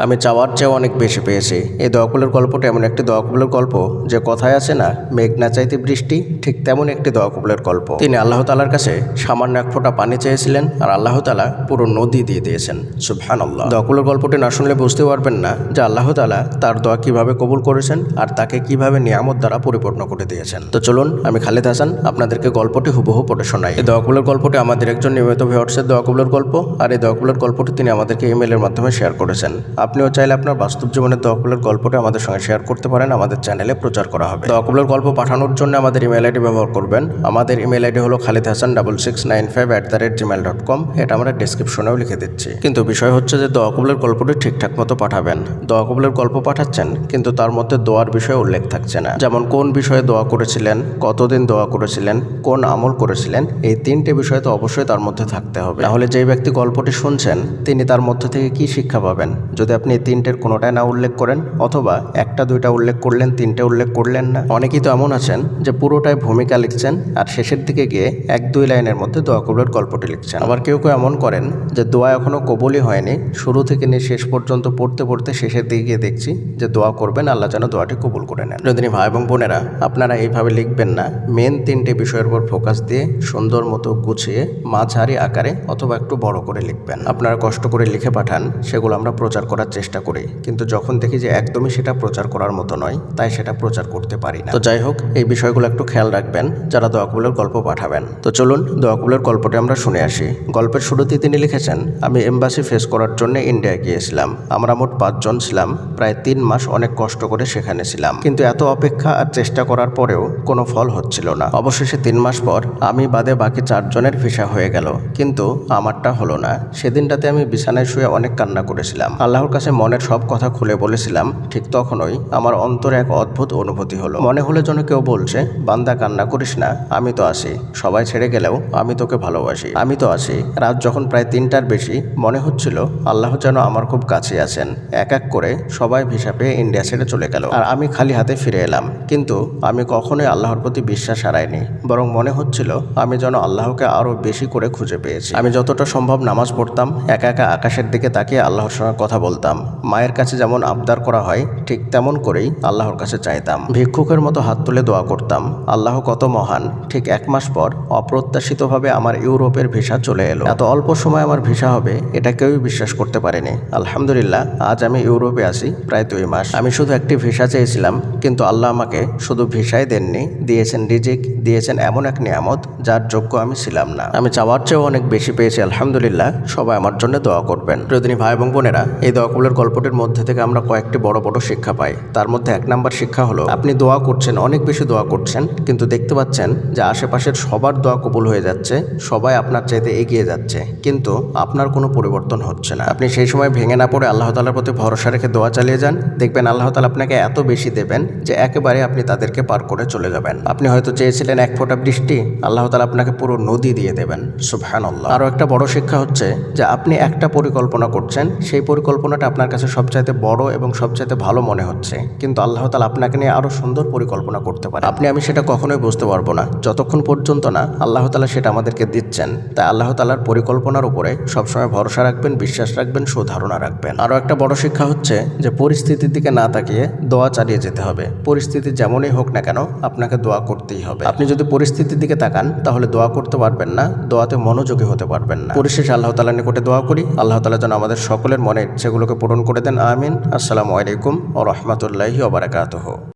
আমি চাওয়ার চেয়েও অনেক বেশি পেয়েছি। এই দোয়াকুলের গল্পটা এমন একটি দোয়াকুলের গল্প যে কথায় আছে না, মেঘ না চাইতে বৃষ্টি, ঠিক তেমন একটি দোয়াকুলের গল্প। তিনি আল্লাহ তাআলার কাছে সামান্য এক ফোঁটা পানি চেয়েছিলেন আর আল্লাহ তাআলা পুরো নদী দিয়ে দিয়েছেন। সুবহানাল্লাহ। দোয়াকুলের গল্পটি না শুনলে বুঝতে পারবেন না যে আল্লাহ তাআলা তার দোয়া কিভাবে কবুল করেছেন আর তাকে কিভাবে নিয়ামত দ্বারা পরিপূর্ণ করে দিয়েছেন। তো চলুন, আমি খালিদ হাসান আপনাদেরকে গল্পটি হুবহু পড়ে শোনাই। এই দোয়াকুলের গল্পটি আমাদের একজন নিয়মিত ভিউয়ার্সের দোয়াকুলের গল্প, আর এই দোয়াকুলের গল্পটি তিনি আমাদেরকে ইমেলের মাধ্যমে শেয়ার করেছেন। আপনিও চাইলে আপনার বাস্তব জীবনের দোয়াকুলের গল্পটি আমাদের সঙ্গে শেয়ার করতে পারেন, আমাদের চ্যানেলে প্রচার করা হবে। দোয়াকুলের গল্প পাঠানোর জন্য আমাদের ইমেল আইডি ব্যবহার করবেন। আমাদের ইমেল আইডি হলো khalidhasan6695@gmail.com। এটা আমরা ডেসক্রিপশনেও লিখে দিচ্ছি। কিন্তু বিষয় হচ্ছে যে দোয়াকুলের গল্পটি ঠিকঠাক মতো পাঠাবেন। দোয়াকুলের গল্প পাঠাচ্ছেন কিন্তু তার মধ্যে দোয়ার বিষয়ে উল্লেখ থাকছে না, যেমন কোন বিষয়ে দোয়া করেছিলেন, কতদিন দোয়া করেছিলেন, কোন আমল করেছিলেন। এই তিনটে বিষয় তো অবশ্যই তার মধ্যে থাকতে হবে, তাহলে যেই ব্যক্তি গল্পটি শুনছেন তিনি তার মধ্য থেকে কি শিক্ষা পাবেন যদি আপনি এই তিনটের কোনোটাই না উল্লেখ করেন, অথবা একটা দুইটা উল্লেখ করলেন, তিনটে উল্লেখ করলেন না। অনেকেই তো এমন আছেন যে পুরোটাই ভূমিকা লিখছেন আর শেষের দিকে গিয়ে এক দুই লাইনের মধ্যে দোয়া কবুলের গল্পটি লিখছেন। আবার কেউ কেউ এমন করেন যে দোয়া এখনো কবুলই হয়নি, শুরু থেকে নিয়ে শেষ পর্যন্ত পড়তে পড়তে শেষের দিকে গিয়ে দেখছি যে দোয়া করবেন, আল্লাহ যেন দোয়াটি কবুল করে নেন। যদি ভাই এবং বোনেরা, আপনারা এইভাবে লিখবেন না, মেন তিনটে বিষয়ের উপর ফোকাস দিয়ে সুন্দর মতো গুছিয়ে মাঝারি আকারে অথবা একটু বড় করে লিখবেন। আপনারা কষ্ট করে লিখে পাঠান, সেগুলো আমরা প্রচার করার চেষ্টা করি, কিন্তু যখন দেখি যে একদমই সেটা প্রচার করার মতো নয়, তাই সেটা প্রচার করতে পারি না। তো যাই হোক, এই বিষয়গুলো একটু খেয়াল রাখবেন যারা দোয়াকুলের গল্প পাঠাবেন। তো চলুন দোয়াকুলের গল্পটি আমরা শুনে আসি। গল্পের শুরুতেই তিনি লিখেছেন, আমি এমবাসি ফেস করার জন্য ইন্ডিয়া গিয়েছিলাম। আমরা মোট 5 জন ছিলাম। প্রায় 3 মাস অনেক কষ্ট করে সেখানে ছিলাম, কিন্তু এত অপেক্ষা আর চেষ্টা করার পরেও কোনো ফল হচ্ছিল না। অবশেষে 3 মাস পর আমি বাদে বাকি 4 জনের ভিসা হয়ে গেল, কিন্তু আমারটা হলো না। সেদিনটাতে আমি বিছানায় শুয়ে অনেক কান্না করেছিলাম, আল্লাহর কাছে মনের সব কথা খুলে বলেছিলাম। ঠিক তখনই আমার অন্তরে এক অদ্ভুত অনুভূতি হলো। মনে হলো যেন কেউ বলছে, বান্দা কান্না করিস না, আমি তো আছি। সবাই ছেড়ে গেলেও আমি তোকে ভালোবাসি, আমি তো আছি। রাত যখন প্রায় 3টার বেশি, মনে হচ্ছিল আল্লাহ যেন আমার খুব কাছে আছেন। এক এক করে সবাই ভিসা পেয়ে ইন্ডিয়া ছেড়ে চলে গেল, আর আমি খালি হাতে ফিরে এলাম। কিন্তু আমি কখনোই আল্লাহর প্রতি বিশ্বাস হারাইনি, বরং মনে হচ্ছিল আমি যেন আল্লাহকে আরো বেশি করে খুঁজে পেয়েছি। আমি যতটা সম্ভব নামাজ পড়তাম, একা একা আকাশের দিকে তাকিয়ে আল্লাহর সঙ্গে কথা বলতাম। মায়ের কাছে যেমন আবদার করা হয়, ঠিক তেমন করেই আল্লাহর কাছে চাইতাম। ভিক্ষুকের মতো হাত তুলে দোয়া করতাম, আল্লাহ কত মহান। ঠিক 1 মাস পর অপ্রত্যাশিতভাবে আমার ইউরোপের ভিসা চলে এলো। এত অল্প সময় আমার ভিসা হবে এটা কেউই বিশ্বাস করতে পারেনি। আলহামদুলিল্লাহ, আজ আমি ইউরোপে আছি প্রায় 2 মাস। আমি শুধু একটি ভিসা চেয়েছিলাম, কিন্তু আল্লাহ আমাকে শুধু ভিসাই দেননি, দিয়েছেন রিজিক, দিয়েছেন এমন এক নিয়ামত যার যোগ্য আমি ছিলাম না। আমি চাওয়ার চেয়েও অনেক বেশি পেয়েছি, আলহামদুলিল্লাহ। সবাই আমার জন্য দোয়া করবেন। প্রিয়দিনী ভাই এবং বোনেরা, এই দোয়াকুলের গল্পটির মধ্যে থেকে আমরা কয়েকটি বড় বড় শিক্ষা পাই। তার মধ্যে 1 নাম্বার শিক্ষা হলো, আপনি দোয়া করছেন, অনেক বেশি দোয়া করছেন, কিন্তু দেখতে পাচ্ছেন যে আশেপাশের সবার দোয়া কবুল হয়ে যাচ্ছে, সবাই আপনার চাইতে এগিয়ে যাচ্ছে, কিন্তু আপনার কোনো পরিবর্তন হচ্ছে না। আপনি সেই সময় ভেঙে না পড়ে আল্লাহ তাআলার প্রতি ভরসা রেখে দোয়া চালিয়ে যান। দেখবেন আল্লাহ তাআলা আপনাকে এত বেশি দেবেন যে একেবারে আপনি তাদেরকে পার করে চলে যাবেন। আপনি হয়তো চেয়েছিলেন 1 ফোঁটা বৃষ্টি, আল্লাহ তাআলা আপনাকে পুরো নদী দিয়ে দেবেন। সুবহানাল্লাহ। আরও একটা বড় শিক্ষা হচ্ছে যে আপনি একটা পরিকল্পনা করছেন, সেই পরিকল্পনাটা আপনার কাছে সবচাইতে বড় এবং সবচাইতে ভালো মনে হচ্ছে, কিন্তু আল্লাহ তাআলা আপনাকে নিয়ে আরো সুন্দর পরিকল্পনা করতে পারে। আমি সেটা কখনোই বুঝতে পারবো না যতক্ষণ পর্যন্ত না আল্লাহ তাআলা সেটা আমাদেরকে দিচ্ছেন। তাই আল্লাহ তাআলার পরিকল্পনার উপরে সবসময় ভরসা রাখবেন, বিশ্বাস রাখবেন, সুধারণা রাখবেন। আরও একটা বড় শিক্ষা হচ্ছে যে পরিস্থিতির দিকে না তাকিয়ে দোয়া চালিয়ে যেতে হবে। পরিস্থিতি যেমনই হোক না কেন, আপনাকে দোয়া করতেই হবে। আপনি যদি পরিস্থিতির দিকে তাকান তাহলে দোয়া করতে পারবেন না, দোয়াতে মনোযোগী হতে পারবেন না। পরিশেষে আল্লাহ তাআলার নিকটে দোয়া করি, আল্লাহ তাআলা যেন আমাদের সকলের মনের ইচ্ছেগুলোকে পূরণ করে দেন। আমিন। আসসালামু আলাইকুম ওয়া রাহমাতুল্লাহি ওয়া বারাকাতুহু।